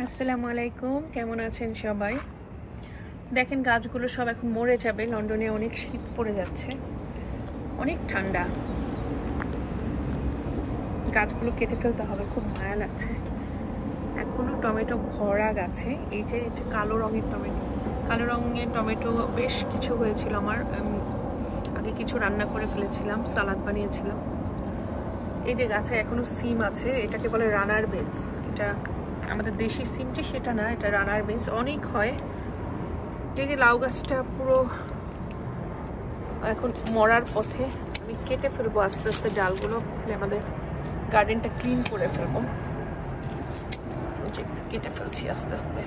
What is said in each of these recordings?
আসসালামু আলাইকুম, কেমন আছেন সবাই? দেখেন গাছগুলো সব এখন মরে যাবে। লন্ডনে অনেক শীত পড়ে যাচ্ছে, অনেক ঠান্ডা। গাছগুলো কেটে ফেলতে হবে, খুব মায়া লাগছে। এখনো টমেটো ভরা গাছে। এই যে এটা কালো রঙের টমেটো বেশ কিছু হয়েছিল আমার। আগে কিছু রান্না করে ফেলেছিলাম, সালাদ বানিয়েছিলাম। এই যে গাছে এখনো সিম আছে, এটাকে বলে রানার বেঞ্চ। এটা আমাদের দেশি সিম যে সেটা না, এটা রানার বেঞ্চ, অনেক হয়। এই যে লাউ গাছটা পুরো এখন মরার পথে। আমি কেটে ফেলবো আস্তে আস্তে ডালগুলো, আমাদের গার্ডেনটা ক্লিন করে ফেলবো। যে কেটে ফেলছি আস্তে আস্তে।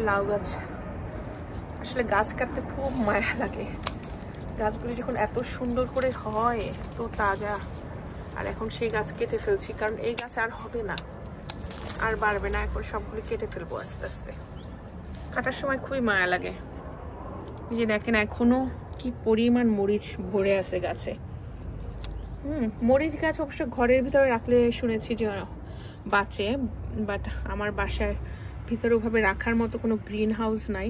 লাউ গাছ, আসলে গাছ কাটতে খুব মায়া লাগে। গাছগুলি যখন এত সুন্দর করে হয়, তো তাজা, আর এখন সেই গাছ কেটে ফেলছি, কারণ এই গাছ আর হবে না, আর বাড়বে না। এখন সবগুলি কেটে ফেলবো আস্তে আস্তে। কাটার সময় খুবই মায়া লাগে। এই যে দেখেন এখনো কি পরিমাণ মরিচ ভরে আছে গাছে। মরিচ গাছ অবশ্য ঘরের ভিতরে রাখলে শুনেছি যে বাঁচে, বাট আমার বাসার ভিতরে ওভাবে রাখার মতো কোনো গ্রিন হাউস নাই।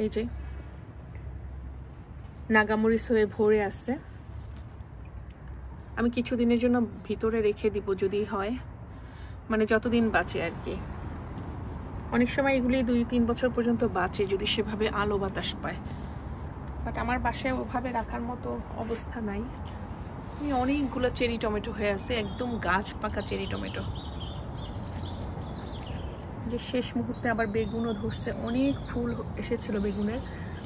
এই যে নাগামরিচ হয়ে ভরে আছে। আমি কিছুদিনের জন্য ভিতরে রেখে দিব যদি হয়, মানে যতদিন বাঁচে আর কি। অনেক সময় এগুলি 2-3 বছর পর্যন্ত বাঁচে যদি সেভাবে আলো বাতাস পায়, বাট আমার বাসায় ওভাবে রাখার মতো অবস্থা নাই। অনেকগুলো চেরি টমেটো হয়ে আছে, একদম গাছ পাকা চেরি টমেটো। যে শেষ মুহূর্তে আবার বেগুনও ধরছে, অনেক ফুল এসেছিল বেগুনের,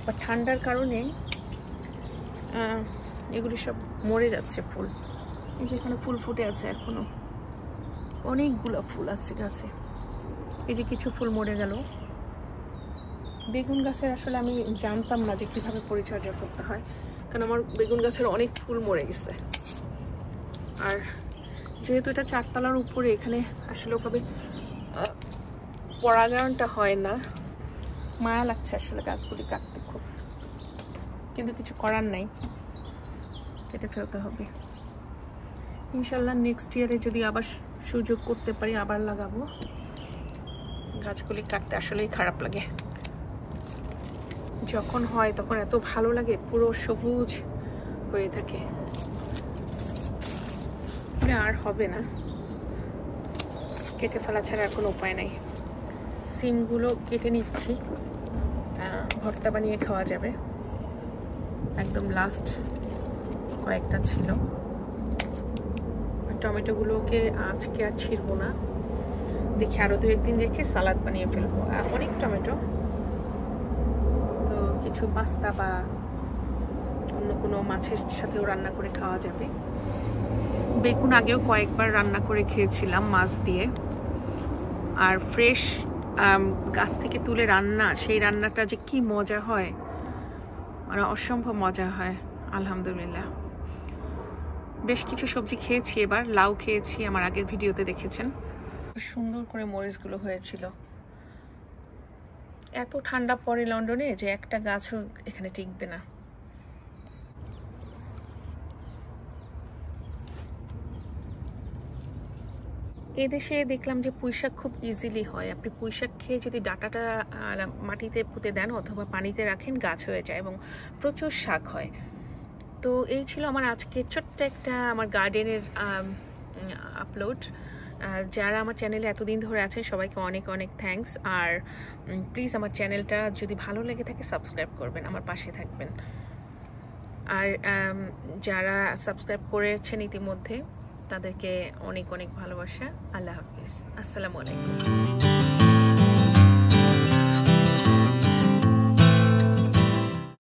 বা ঠান্ডার কারণে এগুলি সব মরে যাচ্ছে ফুল। এই যে এখানে ফুল ফুটে আছে এখনো, অনেকগুলো ফুল আছে গাছে। এই যে কিছু ফুল মরে গেল। বেগুন গাছের আসলে আমি জানতাম না যে কিভাবে পরিচর্যা করতে হয়, কারণ আমার বেগুন গাছের অনেক ফুল মরে গেছে। আর যেহেতু এটা 4 তলার উপরে, এখানে আসলে ওভাবে পরাগায়নটা হয় না। মায়া লাগছে আসলে গাছগুলি কাটতে খুব, কিন্তু কিছু করার নাই, কেটে ফেলতে হবে। ইনশাল্লাহ নেক্সট ইয়ারে যদি আবার সুযোগ করতে পারি আবার লাগাবো। গাছগুলি কাটতে আসলেই খারাপ লাগে। যখন হয় তখন এত ভালো লাগে, পুরো সবুজ হয়ে থাকে। আর হবে না, কেটে ফেলা ছাড়া আর কোনো উপায় নাই। সিমগুলো কেটে নিচ্ছি, ভর্তা বানিয়ে খাওয়া যাবে। একদম লাস্ট কয়েকটা ছিল। টমেটোগুলোকে আজকে আর ছিঁড়বো না, দেখি আরো 2-1 দিন রেখে সালাদ বানিয়ে ফেলবো। অনেক টমেটো তো কিছু পাস্তা বা অন্য কোনো মাছের সাথেও রান্না করে খাওয়া যাবে। বেগুন আগেও কয়েকবার রান্না করে খেয়েছিলাম মাছ দিয়ে। আর ফ্রেশ গাছ থেকে তুলে রান্না, সেই রান্নাটা যে কি মজা হয়, মানে অসম্ভব মজা হয়। আলহামদুলিল্লাহ বেশ কিছু সবজি খেয়েছি এবার। লাউ খেয়েছি, আমার আগের ভিডিওতে দেখেছেন। সুন্দর করে মরিচগুলো হয়েছিল। এত ঠান্ডা পড়ে লন্ডনে যে একটা গাছও এখানে টিকবে না। এদেশে দেখলাম যে পুঁইশাক খুব ইজিলি হয়। আপনি পুঁইশাক খেয়ে যদি ডাঁটাটা মাটিতে পুঁতে দেন অথবা পানিতে রাখেন, গাছ হয়ে যায় এবং প্রচুর শাক হয়। তো এই ছিল আমার আজকে ছোট্ট একটা আমার গার্ডেনের আপলোড। যারা আমার চ্যানেলে এতদিন ধরে আছে সবাইকে অনেক অনেক থ্যাঙ্কস। আর প্লিজ আমার চ্যানেলটা যদি ভালো লেগে থাকে সাবস্ক্রাইব করবেন, আমার পাশে থাকবেন। আর যারা সাবস্ক্রাইব করেছেন ইতিমধ্যে তাদেরকে অনেক অনেক ভালোবাসা। আল্লাহ হাফিজ, আসসালামু আলাইকুম।